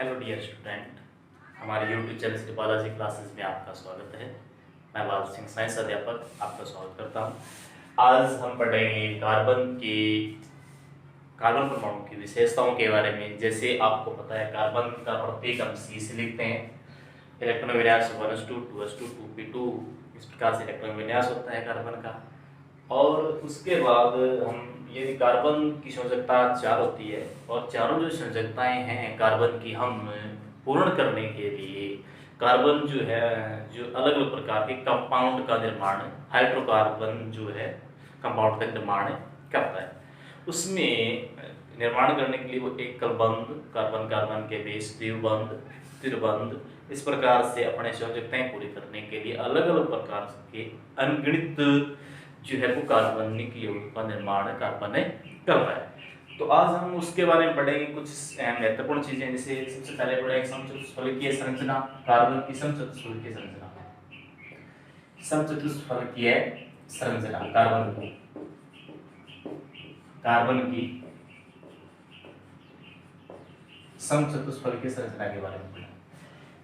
Hello dear student, हमारे YouTube channel Shri Balaji classes में आपका स्वागत है। मैं बाल सिंह साइंस अध्यापक आपका स्वागत करता हूँ। आज हम पढ़ेंगे कार्बन परमाणु की विशेषताओं के बारे में। जैसे आपको पता है, कार्बन का प्रत्येक हम C से लिखते हैं। इलेक्ट्रॉन विन्यास 1s2 2s2 2p2 इस प्रकार से इलेक्ट्रॉन विन्यास होता है कार्बन का। और उसके बाद हम यदि कार्बन की संयोजकता 4 होती है और चारों जो संयोजकताएं हैं कार्बन की, हम पूर्ण करने के लिए कार्बन जो है जो अलग अलग प्रकार के कंपाउंड का निर्माण, हाइड्रोकार्बन जो है कंपाउंड का निर्माण करता है। उसमें निर्माण करने के लिए वो एकल बंध, कार्बन कार्बन के बीच द्विबंध, त्रिबंध, इस प्रकार से अपने संयोजकताएं पूरी करने के लिए अलग अलग प्रकार के अनगिनत जो है वो कार्बनिक यौगिक का निर्माण कार्बन कर रहा है। तो आज हम उसके बारे में पढ़ेंगे कुछ महत्वपूर्ण चीजें। जैसे सबसे पहले पढ़ेंगे समचतुष्फलकीय संरचना, कार्बन की समचतुष्फलकीय संरचना। समचतुष्फलकीय संरचना कार्बन की समचतुष्फलकीय संरचना के बारे में पढ़ेंगे।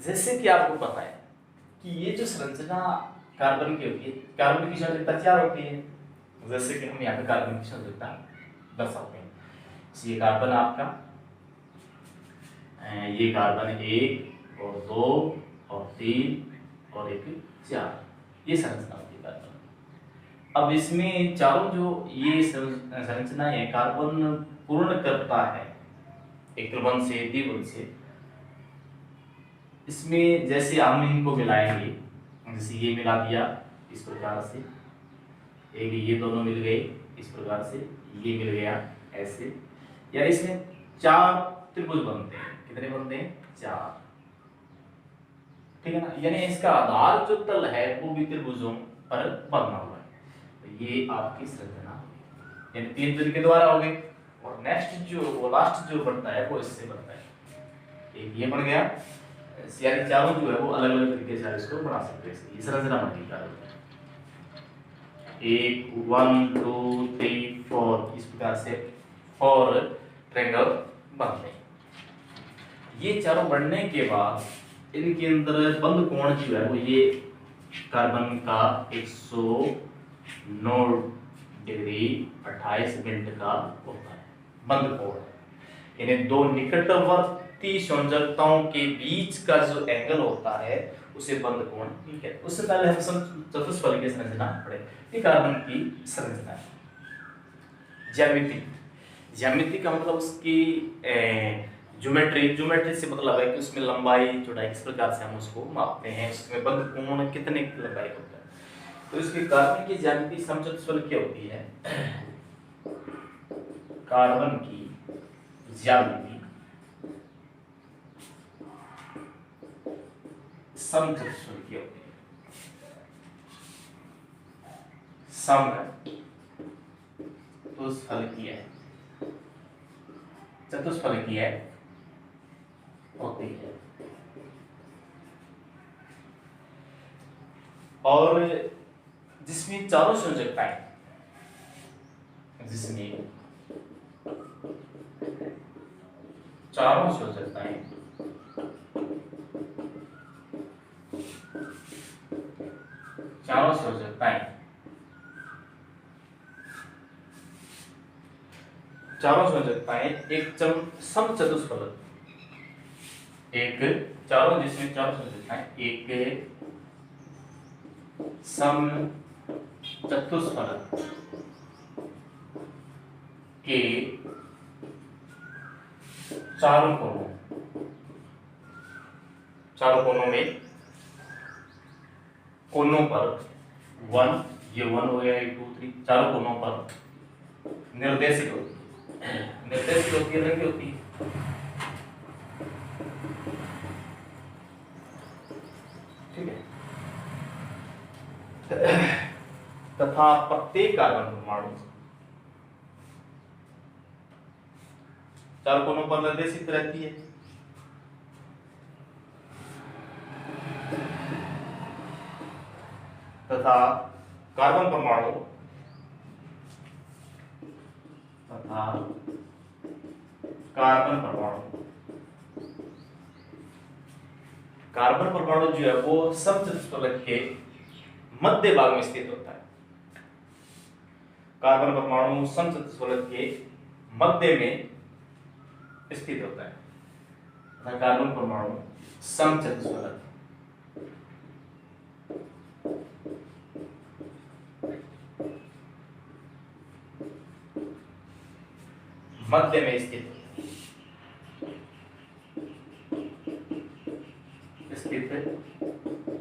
जैसे कि आपको पता है कि ये जो संरचना कार्बन की होती है, कार्बन की संयोजकता 4 होती है। जैसे कि हम यहाँ पे कार्बन की संयोजकता दर्शाते हैं। ये कार्बन आपका, ये कार्बन 1 और 2 और 3 और 4, ये संरचना होती है कार्बन। अब इसमें चारों जो ये संरचनाएं हैं, कार्बन पूर्ण करता है एकल बंध से द्विबंध से। इसमें जैसे हम इनको मिलाएंगे, जैसे ये मिला दिया इस प्रकार से, एक ये दोनों मिल गए इस प्रकार से, ये मिल गया ऐसे, या इसमें 4 त्रिभुज बनते हैं। कितने बनते हैं? 4। ठीक है ना। यानी इसका आधार जो तल है वो भी त्रिभुजों पर बना हुआ है। तो ये आपकी संरचना, यानी 3 तरीके द्वारा हो गए। और नेक्स्ट जो वो लास्ट जो बनता है वो इससे बनता है। एक ये बन गया, यानी चारों जो है वो अलग अलग तरीके से इसको बना सकते हैं। इस संरचना बनती है 1 2 3 4, इस प्रकार से 4 ट्रायंगल बनते हैं। ये चारों बनने के बाद इनके अंदर बंध कोण जो है वो ये कार्बन का 109 डिग्री 28 मिनट का होता है बंध कोण। यानी दो निकटवर्ती संयोजकताओं के बीच का जो एंगल होता है उसे बंध कोण कहते हैं। उससे पहले हम चतुष्फलकीय संरचना पढ़े। ये कार्बन की संरचना है। ज्यामिति का मतलब उसकी ज्योमेट्री से मतलब है कि उसमें लंबाई चौड़ाई किस प्रकार से हम उसको मापते हैं, उसमें बंध कोण कितने की लंबाई होता है। तो इसकी कार्बन की ज्यामिति समचतुष्फलकीय होती है। कार्बन की ज्यामिति समचतुष्फलकीय होती है। चतुष्फलकीय होती है। और जिसमें चारों संयोजकताएं, चारों संयोजकताएं एक समचतुष्फलक, जिसमें चारों संयोजकताएं एक समचतुष्फलक के चारों कोनों में कोनों पर 1, ये 1 हो गया, 2 3, चारों कोनों पर निर्देशित होती है। रंगी होती है। ठीक है। तथा प्रत्येक कार्बन परमाणु चार कोनों पर निर्देशित रहती है। तथा कार्बन परमाणु कार्बन परमाणु जो है वो समचतुष्फलक के मध्य भाग में स्थित होता है। कार्बन परमाणु समचतुष्फलक के मध्य में स्थित होता है। कार्बन परमाणु समचतुष्फलक मध्य में स्थित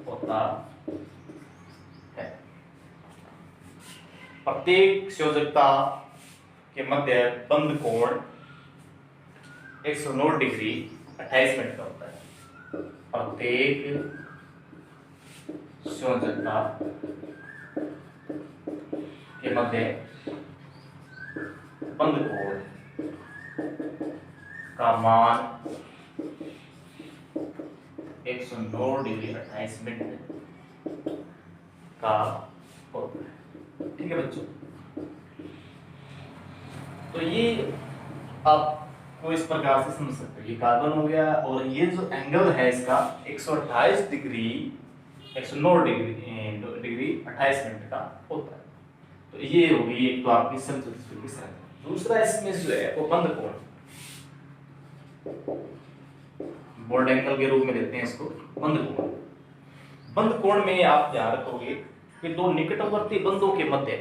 होता है। प्रत्येक संयोजकता के मध्य बंध कोण 109 डिग्री 28 मिनट का होता है। प्रत्येक संयोजकता के मध्य बंध कोण का मान 109 डिग्री 28 मिनट का होता है। ठीक है बच्चों, तो ये आपको इस प्रकार से समझ सकते हो। ये कार्बन हो गया और ये जो एंगल है इसका 128 डिग्री 109 डिग्री 28 मिनट का होता है। तो ये होगी एक तो आपकी समचतुष्फलक की संरचना। दूसरा इसमें जो है वो बंध कोण, बोल्ड एंगल के रूप में लेते हैं इसको बंध कोण। बंध कोण में आप ध्यान रखोगे कि दो निकटवर्ती बंधों के मध्य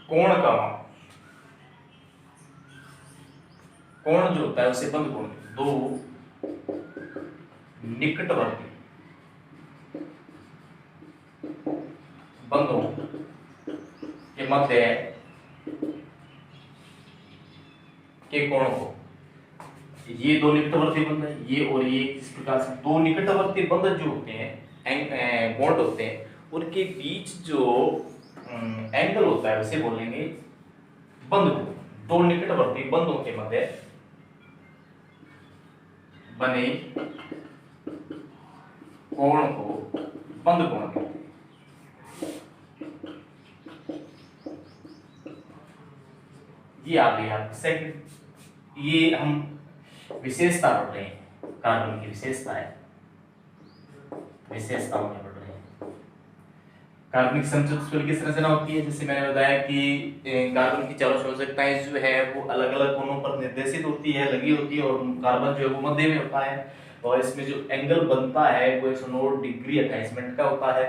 कोण का कोण जो होता है उसे बंध कोण, दो निकटवर्ती बंधों के मध्य के कोण को, ये दो निकटवर्ती बंध है, ये और ये, इस प्रकार से दो निकटवर्ती बंध जो होते हैं बॉन्ड होते हैं, उनके बीच जो एंगल होता है उसे बोलेंगे बंध कोण। दो निकटवर्ती बंधों के मध्य बने कोण को बंध कोण कहते हैं। ये आ गया सेकंड। ये हम विशेषता पढ़ रहे हैं, कार्बन की विशेषताओं में पढ़ रहे हैं। कार्बनिक समचतुष्फलक की संरचना होती है, जैसे मैंने बताया कि कार्बन की चारों संयोजकताएं जो है वो अलग अलग कोणों पर निर्देशित होती है, लगी होती है, और कार्बन जो है वो मध्य में होता है, और इसमें जो एंगल बनता है वो 109 डिग्री 28 मिनट का होता है।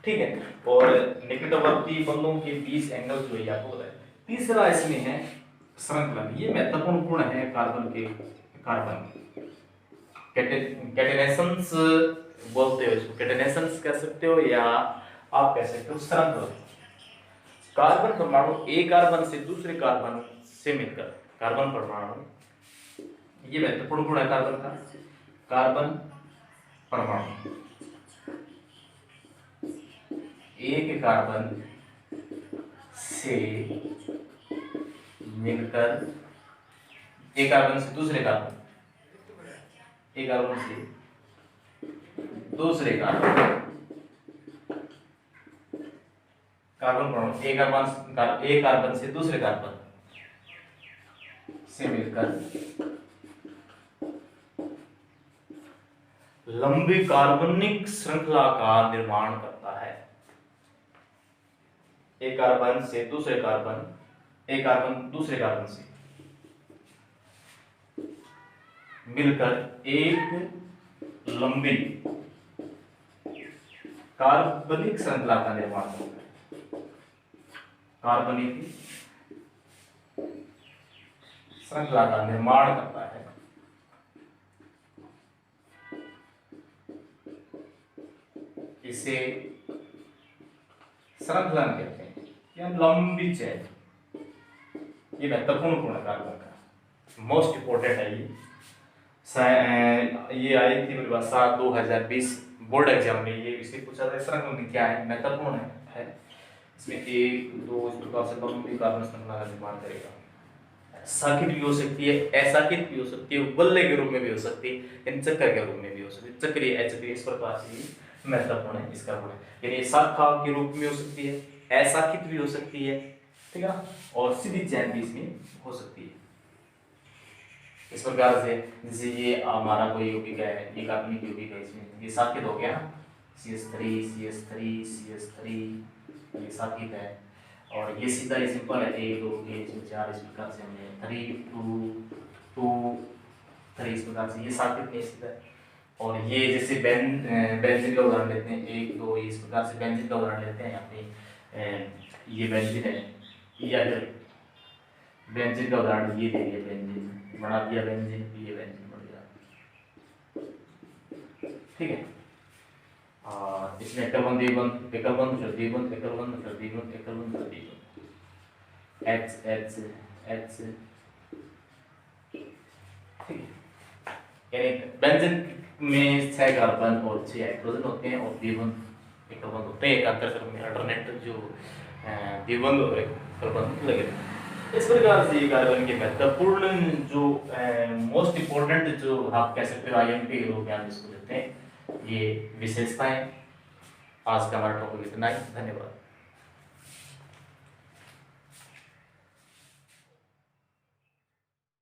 ठीक है, और निकटवर्ती बंधों के बीच एंगल जो है आपको बताया। तीसरा इसमें है श्रृंखलन। ये महत्वपूर्ण गुण है कार्बन कैटेनेशंस बोलते हो इसको, कैटेनेशंस कह सकते हो या आप कह सकते हो श्रृंखलन। कार्बन परमाणु एक कार्बन से दूसरे कार्बन से मिलकर, कार्बन परमाणु, ये महत्वपूर्ण गुण है कार्बन का। कार्बन परमाणु एक कार्बन से मिलकर, एक कार्बन से दूसरे कार्बन, एक कार्बन से दूसरे कार्बन, कार्बन परमाणु एक कार्बन से दूसरे कार्बन से मिलकर लंबी कार्बनिक श्रृंखला का निर्माण करता है। एक कार्बन से दूसरे कार्बन, एक कार्बन दूसरे कार्बन से मिलकर एक लंबी कार्बनिक श्रृंखला का निर्माण करता है। कार्बनिक श्रृंखला का निर्माण करता है। इसे श्रृंखलन कहते हैं या लंबी चेन। ये महत्वपूर्ण गुण है कार्बन का, मोस्ट इंपोर्टेंट है ये आई थी मेरे पास 2020 बोर्ड एग्जाम में, ये विषय पूछा था श्रृंखलन क्या है, महत्वपूर्ण है। इसमें एक दो इस प्रकार से लंबी कार्बन श्रृंखला का निर्माण करेगा। साकित भी हो सकती है, असाकित भी हो सकती है, बल्ले के रूप में भी हो सकती है, इन चक्कर के रूप में भी हो सकती है, चक्रीय अचक्रीय, इस प्रकार से महत्वपूर्ण है इसका गुण। यानी शाखा के रूप में हो सकती है, असाकित भी हो सकती है, ठीक है, और सीधी चैन भी इसमें हो सकती है। इस प्रकार से जैसे ये हमारा कोई यौगिक है, ये कार्बनिक यौगिक है, इसमें ये साकित हो गया CH3 CH3 CH3, ये साकित है। और ये सीधा ही सिंपल है 1 2 3 4, इस प्रकार से हमने 3 2 2 3, इस प्रकार से ये साकित नहीं सीधा। और ये जैसे बेंजीन का उदाहरण लेते हैं 1 2, इस प्रकार से बेंजीन का उदाहरण लेते हैं। यहाँ पे ये बेंजीन है, या फिर बेंजीन का उदाहरण ये दे दिया, बेंजीन बना दिया, बेंजीन ये बेंजीन बन गया, ठीक है। और इसमें एकल बंध द्विबंध, एकल बंध फिर द्विबंध, एकल बंध फिर द्विबंध, एकल बंध फिर द्विबंध, H H H, ठीक है। यानी बेंजीन में 6 कार्बन और 6 हाइड्रोजन होते हैं, और द्विबंध एकल बंध होते हैं, एकांतर क्रम में अल्टरनेट जो द्विबंध और एकल बंध लगे रहते हैं। इस प्रकार से कार्बन के महत्वपूर्ण जो मोस्ट इंपोर्टेंट जो आप कह सकते हो आईएमपी के रूप में हम इसको देते हैं, ये विशेषताएं। आज का हमारा टॉपिक इतना ही, धन्यवाद।